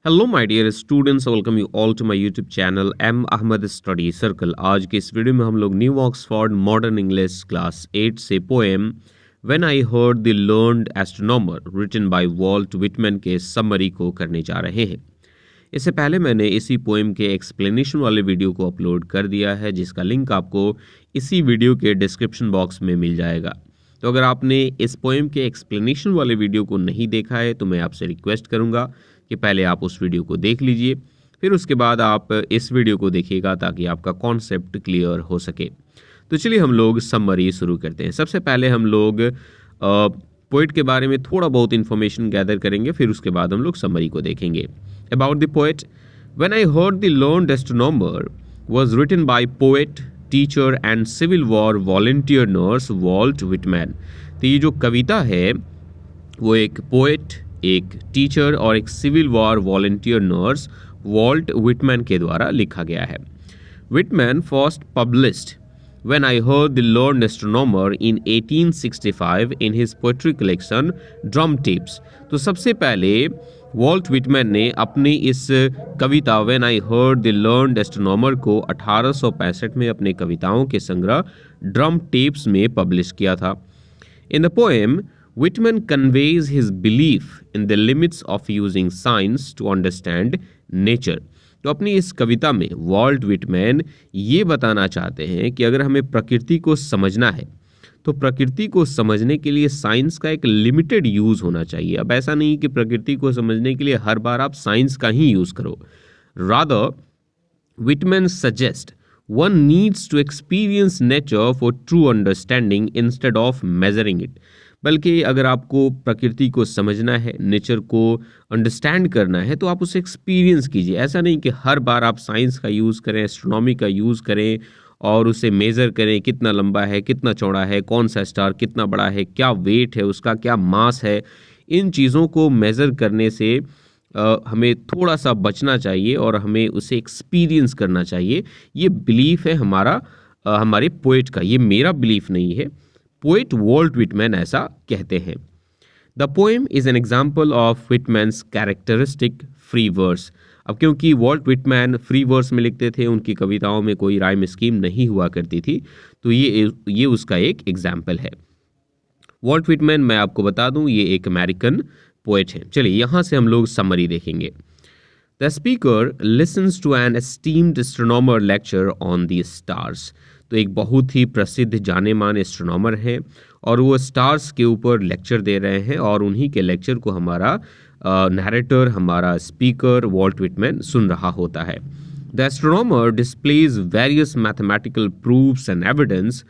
Hello my dear students, welcome you all to my YouTube channel M Ahmad study circle. आज के इस वीडियो में हम लोग new Oxford modern English class 8 से poem when I heard the learned astronomer written by Walt Whitman के summary को करने जा रहे हैं। इससे पहले मैंने इसी पोएम के एक्सप्लेनेशन वाले वीडियो को अपलोड कर दिया है, जिसका लिंक आपको इसी वीडियो के डिस्क्रिप्शन बॉक्स में मिल जाएगा। तो अगर आपने इस पोएम के एक्सप्लेनेशन वाले वीडियो को नहीं देखा है तो मैं आपसे रिक्वेस्ट करूंगा कि पहले आप उस वीडियो को देख लीजिए, फिर उसके बाद आप इस वीडियो को देखिएगा ताकि आपका कॉन्सेप्ट क्लियर हो सके। तो चलिए हम लोग समरी शुरू करते हैं। सबसे पहले हम लोग पोइट के बारे में थोड़ा बहुत इन्फॉर्मेशन गैदर करेंगे, फिर उसके बाद हम लोग समरी को देखेंगे। About the poet, when I heard the learned astronomer was written by poet, teacher and civil war volunteer nurse Walt Whitman. तो ये जो कविता है वो एक पोएट, एक टीचर और एक civil war volunteer nurse Walt Whitman के द्वारा लिखा गया है। Whitman first published when I heard the learned astronomer in 1865 in his poetry collection drum tips. तो सबसे पहले वॉल्ट विटमैन ने अपनी इस कविता when I heard the learned astronomer को 1865 में अपने कविताओं के संग्रह ड्रम टिप्स में पब्लिश किया था। In the poem Whitman conveys his belief in the limits of using science to understand nature। तो अपनी इस कविता में वॉल्ट विटमैन ये बताना चाहते हैं कि अगर हमें प्रकृति को समझना है तो प्रकृति को समझने के लिए साइंस का एक लिमिटेड यूज़ होना चाहिए। अब ऐसा नहीं कि प्रकृति को समझने के लिए हर बार आप साइंस का ही यूज़ करो। Rather Whitman suggest one needs to experience nature for true understanding instead of measuring it। बल्कि अगर आपको प्रकृति को समझना है, नेचर को अंडरस्टैंड करना है, तो आप उसे एक्सपीरियंस कीजिए। ऐसा नहीं कि हर बार आप साइंस का यूज़ करें, एस्ट्रोनॉमी का यूज़ करें और उसे मेज़र करें, कितना लंबा है, कितना चौड़ा है, कौन सा स्टार कितना बड़ा है, क्या वेट है उसका, क्या मास है। इन चीज़ों को मेज़र करने से हमें थोड़ा सा बचना चाहिए और हमें उसे एक्सपीरियंस करना चाहिए। ये बिलीफ है हमारे पोएट का, ये मेरा बिलीफ नहीं है। पोएट वॉल्ट विटमैन ऐसा कहते हैं। The poem is an example of Whitman's characteristic free verse. अब क्योंकि वॉल्ट विटमैन फ्री वर्स में लिखते थे, उनकी कविताओं में कोई राइम स्कीम नहीं हुआ करती थी, तो ये उसका एक एग्जाम्पल है। वॉल्ट विटमैन, मैं आपको बता दूं, ये एक अमेरिकन पोएट है। चलिए यहाँ से हम लोग समरी देखेंगे। The speaker listens to an esteemed astronomer lecture on the stars. तो एक बहुत ही प्रसिद्ध जाने माने एस्ट्रोनॉमर हैं और वो स्टार्स के ऊपर लेक्चर दे रहे हैं और उन्हीं के लेक्चर को हमारा नैरेटर, हमारा स्पीकर वॉल्ट विटमैन सुन रहा होता है। The astronomer displays various mathematical proofs and evidence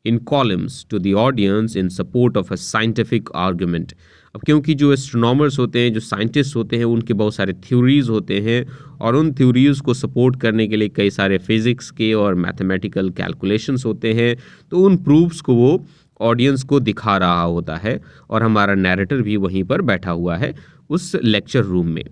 in columns to the audience in support of a scientific argument। अब क्योंकि जो एस्ट्रोनॉमर्स होते हैं, जो साइंटिस्ट होते हैं, उनके बहुत सारे थ्योरीज होते हैं और उन थ्योरीज को सपोर्ट करने के लिए कई सारे फिजिक्स के और मैथमेटिकल कैलकुलेशंस होते हैं, तो उन प्रूफ्स को वो ऑडियंस को दिखा रहा होता है और हमारा नैरेटर भी वहीं पर बैठा हुआ है उस लेक्चर रूम में।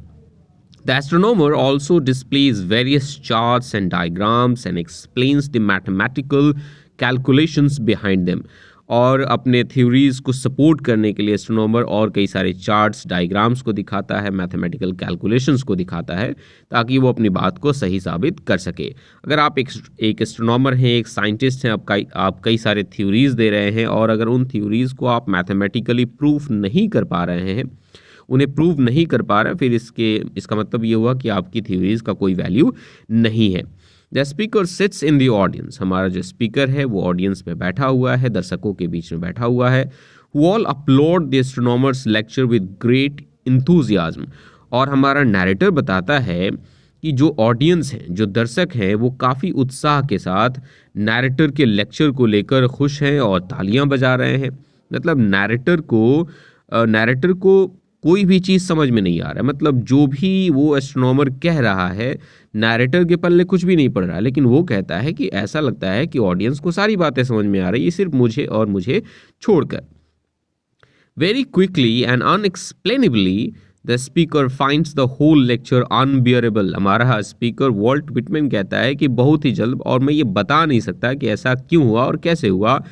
The astronomer also displays various charts and diagrams and explains the mathematical calculations behind them। और अपने थ्योरीज को सपोर्ट करने के लिए एस्ट्रोनॉमर और कई सारे चार्ट्स, डायग्राम्स को दिखाता है, मैथमेटिकल कैलकुलेशंस को दिखाता है, ताकि वो अपनी बात को सही साबित कर सके। अगर आप एक एस्ट्रोनॉमर हैं, एक साइंटिस्ट हैं, आप कई सारे थ्योरीज दे रहे हैं और अगर उन थ्योरीज को आप मैथमेटिकली प्रूफ नहीं कर पा रहे हैं, उन्हें प्रूव नहीं कर पा रहे हैं, फिर इसका मतलब ये हुआ कि आपकी थ्योरीज का कोई वैल्यू नहीं है। The speaker sits in the audience. हमारा जो स्पीकर है वो ऑडियंस में बैठा हुआ है, दर्शकों के बीच में बैठा हुआ है। Who all upload the astronomers lecture with great enthusiasm. और हमारा नैरेटर बताता है कि जो ऑडियंस हैं, जो दर्शक हैं, वो काफ़ी उत्साह के साथ नैरेटर के लेक्चर को लेकर खुश हैं और तालियां बजा रहे हैं। मतलब नैरेटर को कोई भी चीज़ समझ में नहीं आ रहा है। मतलब जो भी वो एस्ट्रोनॉमर कह रहा है, नैरेटर के पल्ले कुछ भी नहीं पड़ रहा है, लेकिन वो कहता है कि ऐसा लगता है कि ऑडियंस को सारी बातें समझ में आ रही है, सिर्फ मुझे छोड़कर। Very quickly and unexplainably the speaker finds the whole lecture unbearable. हमारा स्पीकर वॉल्ट विटमैन कहता है कि बहुत ही जल्द, और मैं ये बता नहीं सकता कि ऐसा क्यों हुआ और कैसे हुआ,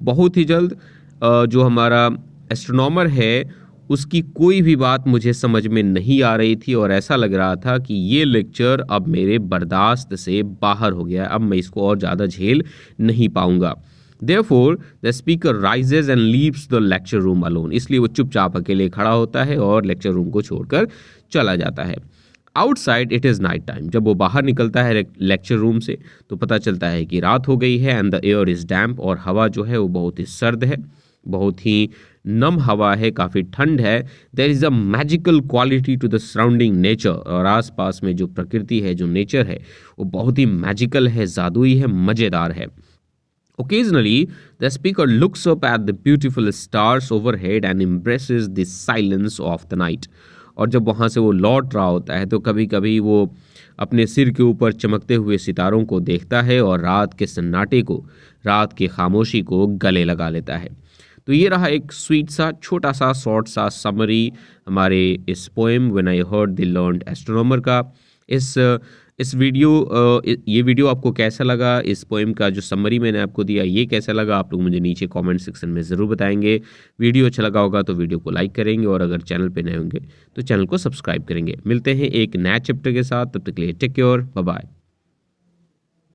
बहुत ही जल्द जो हमारा एस्ट्रोनॉमर है उसकी कोई भी बात मुझे समझ में नहीं आ रही थी और ऐसा लग रहा था कि ये लेक्चर अब मेरे बर्दाश्त से बाहर हो गया है, अब मैं इसको और ज़्यादा झेल नहीं पाऊंगा। Therefore, the speaker rises and leaves the lecture room alone. इसलिए वो चुपचाप अकेले खड़ा होता है और लेक्चर रूम को छोड़कर चला जाता है। Outside it is night time. जब वो बाहर निकलता है लेक्चर रूम से तो पता चलता है कि रात हो गई है एंड द एयर इज़ डैम्प, और हवा जो है वो बहुत ही सर्द है, बहुत ही नम हवा है, काफ़ी ठंड है। There is a magical quality to the surrounding nature, और आसपास में जो प्रकृति है, जो नेचर है, वो बहुत ही मैजिकल है, जादुई है, मज़ेदार है। Occasionally, the speaker looks up at the beautiful stars overhead and embraces the silence of the night. और जब वहाँ से वो लौट रहा होता है तो कभी कभी वो अपने सिर के ऊपर चमकते हुए सितारों को देखता है और रात के सन्नाटे को, रात की खामोशी को गले लगा लेता है। तो ये रहा एक स्वीट सा, छोटा सा, शॉर्ट सा समरी हमारे इस poem when I heard the learned astronomer का। इस ये वीडियो आपको कैसा लगा, इस पोएम का जो समरी मैंने आपको दिया ये कैसा लगा, आप लोग मुझे नीचे कमेंट सेक्शन में ज़रूर बताएंगे। वीडियो अच्छा लगा होगा तो वीडियो को लाइक करेंगे और अगर चैनल पे नए होंगे तो चैनल को सब्सक्राइब करेंगे। मिलते हैं एक नया चैप्टर के साथ, तब तक के लिए टेक केयर, बाय बाय।